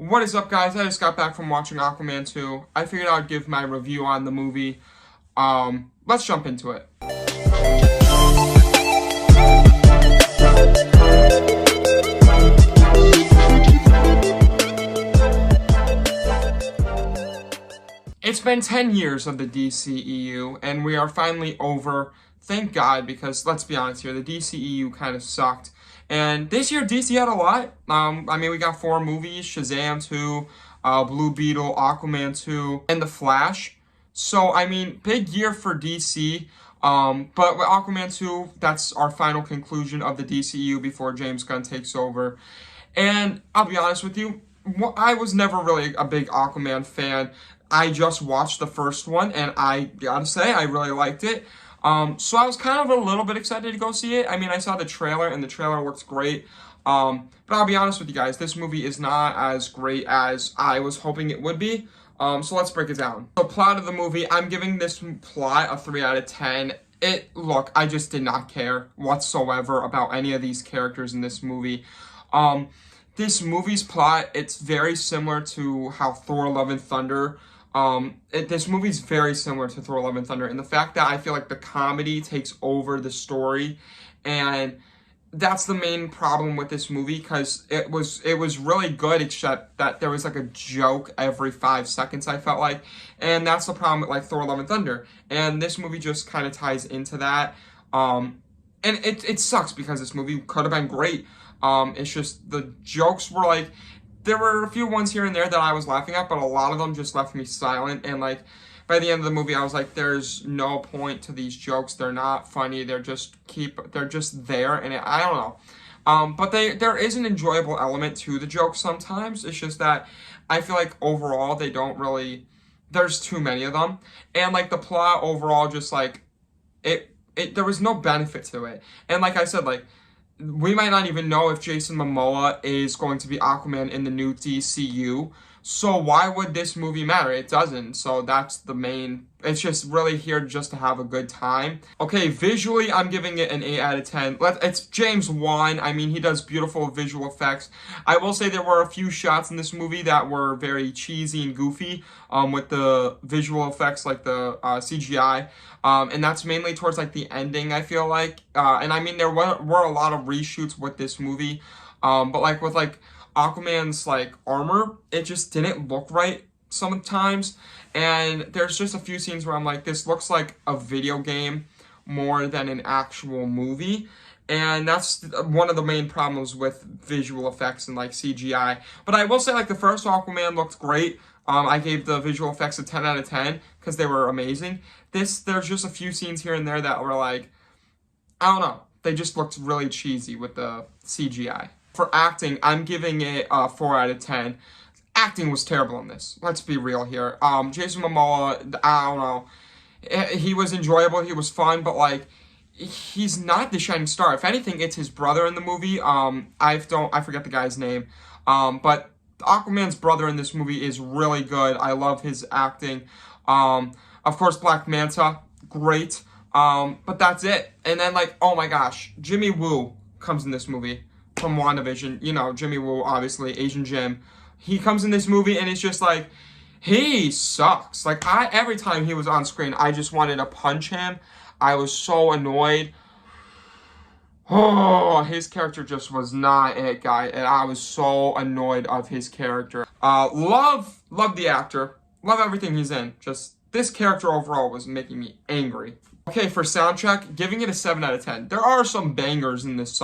What is up, guys? I just got back from watching Aquaman 2. I figured I'd give my review on the movie. Let's jump into it. It's been 10 years of the DCEU, and we are finally over. Thank God, because let's be honest here, the DCEU kind of sucked. And this year, DC had a lot. We got 4 movies: Shazam 2, Blue Beetle, Aquaman 2, and The Flash. So, big year for DC. But with Aquaman 2, that's our final conclusion of the DCEU before James Gunn takes over. And I'll be honest with you, I was never really a big Aquaman fan. I just watched the first one, and I gotta say, I really liked it. So I was kind of a little bit excited to go see it. I saw the trailer, and the trailer looks great. But I'll be honest with you guys, this movie is not as great as I was hoping it would be. So let's break it down. The plot of the movie, I'm giving this plot a 3 out of 10. Look, I just did not care whatsoever about any of these characters in this movie. This movie's plot, it's very similar to how Thor: Love and Thunder. This movie's very similar to Thor: Love and Thunder, and the fact that I feel like the comedy takes over the story, and that's the main problem with this movie, because it was really good, except that there was like a joke every 5 seconds, I felt like, and that's the problem with like Thor: Love and Thunder, and this movie just kind of ties into that, and it sucks because this movie could have been great. It's just the jokes were like, there were a few ones here and there that I was laughing at, but a lot of them just left me silent. And like by the end of the movie, I was like, there's no point to these jokes. They're not funny. They're just there. And I don't know. But there is an enjoyable element to the jokes sometimes. It's just that I feel like overall they don't really. There's too many of them, and like the plot overall, just like there was no benefit to it. And like I said, like, we might not even know if Jason Momoa is going to be Aquaman in the new DCU. So why would this movie matter? It doesn't. So that's the main. It's just really here just to have a good time. Okay, visually, I'm giving it an 8 out of 10. It's James Wan. He does beautiful visual effects. I will say there were a few shots in this movie that were very cheesy and goofy with the visual effects, like the CGI. And that's mainly towards like the ending, I feel like. And there were a lot of reshoots with this movie. But like with like Aquaman's like armor, it just didn't look right sometimes, and there's just a few scenes where I'm like, this looks like a video game more than an actual movie, and that's one of the main problems with visual effects and like CGI. But I will say, like, the first Aquaman looked great. I gave the visual effects a 10 out of 10 because they were amazing. There's just a few scenes here and there that were like, I don't know, they just looked really cheesy with the CGI. For acting, I'm giving it a 4 out of 10. Acting was terrible in this. Let's be real here. Jason Momoa, I don't know. He was enjoyable. He was fun, but like, he's not the shining star. If anything, it's his brother in the movie. I forget the guy's name. But Aquaman's brother in this movie is really good. I love his acting. Of course, Black Manta, great. But that's it. And then like, oh my gosh, Jimmy Woo comes in this movie from WandaVision. You know, Jimmy Woo, obviously, Asian Jim. He comes in this movie, and it's just like, he sucks. Like, every time he was on screen, I just wanted to punch him. I was so annoyed. Oh, his character just was not it, guy, and I was so annoyed of his character. Love the actor. Love everything he's in. Just, this character overall was making me angry. Okay, for soundtrack, giving it a 7 out of 10. There are some bangers in this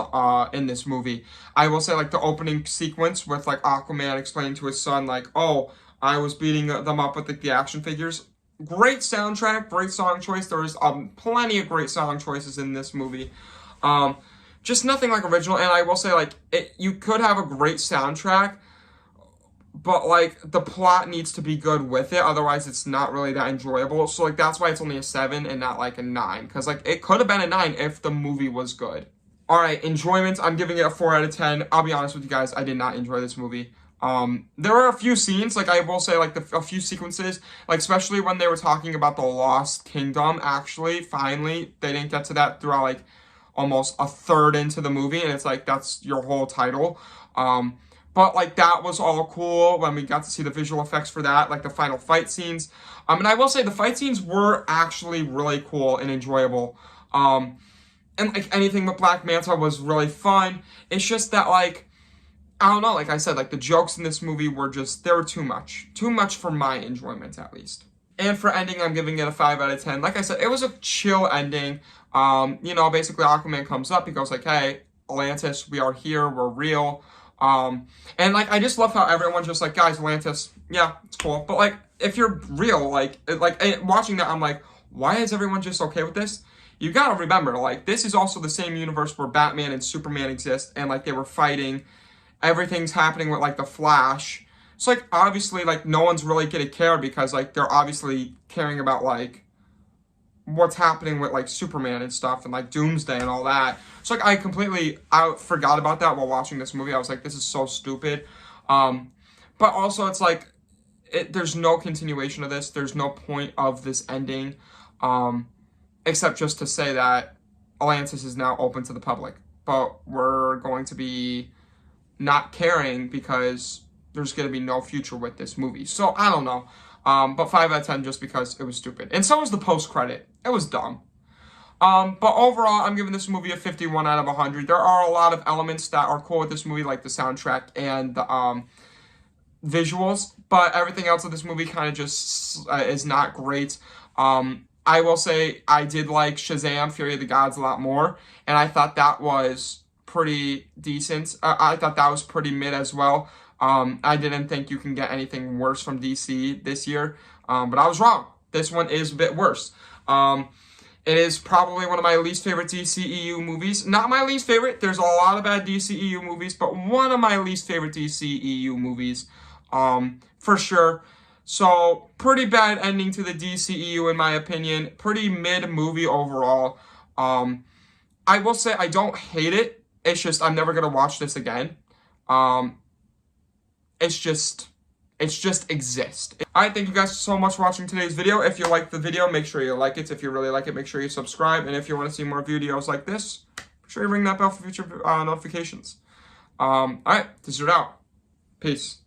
movie. I will say, like, the opening sequence with, like, Aquaman explaining to his son, like, oh, I was beating them up with, like, the action figures. Great soundtrack, great song choice. There was plenty of great song choices in this movie. Just nothing like original, and I will say, like, you could have a great soundtrack, but like the plot needs to be good with it, otherwise it's not really that enjoyable. So like that's why it's only a 7 and not like a 9, because like it could have been a 9 if the movie was good. All right, enjoyment, I'm giving it a 4 out of 10. I'll be honest with you guys, I did not enjoy this movie. There were a few scenes, like I will say, like a few sequences, like especially when they were talking about the Lost Kingdom. Actually, finally, they didn't get to that throughout like almost a third into the movie, and it's like that's your whole title. But, like, that was all cool when we got to see the visual effects for that, like the final fight scenes. And I will say the fight scenes were actually really cool and enjoyable. And, like, anything with Black Manta was really fun. It's just that, like, I don't know, like I said, like, the jokes in this movie were just, they were too much. Too much for my enjoyment, at least. And for ending, I'm giving it a 5 out of 10. Like I said, it was a chill ending. You know, basically Aquaman comes up, he goes like, hey, Atlantis, we are here, we're real. And, like, I just love how everyone's just like, guys, Atlantis, yeah, it's cool. But, like, if you're real, like watching that, I'm like, why is everyone just okay with this? You gotta remember, like, this is also the same universe where Batman and Superman exist, and, like, they were fighting. Everything's happening with, like, the Flash. It's, like, obviously, like, no one's really gonna care because, like, they're obviously caring about, like, what's happening with, like, Superman and stuff and, like, Doomsday and all that. So, like, I forgot about that while watching this movie. I was like, this is so stupid. But also, it's like, there's no continuation of this. There's no point of this ending, except just to say that Atlantis is now open to the public. But we're going to be not caring because there's going to be no future with this movie. So, I don't know. But 5 out of 10 just because it was stupid. And so was the post-credit. It was dumb. But overall, I'm giving this movie a 51 out of 100. There are a lot of elements that are cool with this movie, like the soundtrack and the visuals. But everything else of this movie kind of just is not great. I will say I did like Shazam! Fury of the Gods a lot more. And I thought that was pretty decent. I thought that was pretty mid as well. I didn't think you can get anything worse from DC this year, but I was wrong. This one is a bit worse. It is probably one of my least favorite DCEU movies. Not my least favorite. There's a lot of bad DCEU movies, but one of my least favorite DCEU movies, for sure. So, pretty bad ending to the DCEU in my opinion. Pretty mid movie overall. I will say I don't hate it. It's just I'm never gonna watch this again. It just exists. Alright, thank you guys so much for watching today's video. If you liked the video, make sure you like it. If you really like it, make sure you subscribe. And if you want to see more videos like this, make sure you ring that bell for future notifications. Alright, this is it out. Peace.